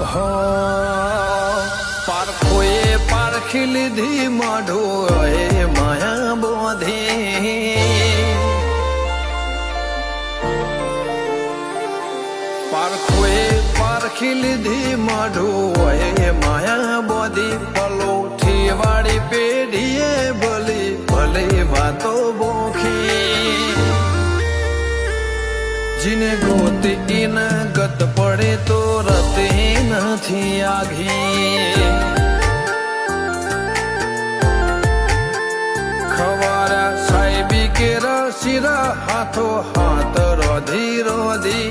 હો પારખોએ પારખી લીધી માઢો એ માયા બોધી પારખોએ પારખી લીધી માઢો એ માયા બોધી પલોઠી વાળી પેઢીએ ભલી ભલે વાતો બોખી જીને ગોતી ન ગત પડે તો રતે નથી આઘી ખવારા સાહેબી કે રસીરા હાથો હાથ રોધી રોધી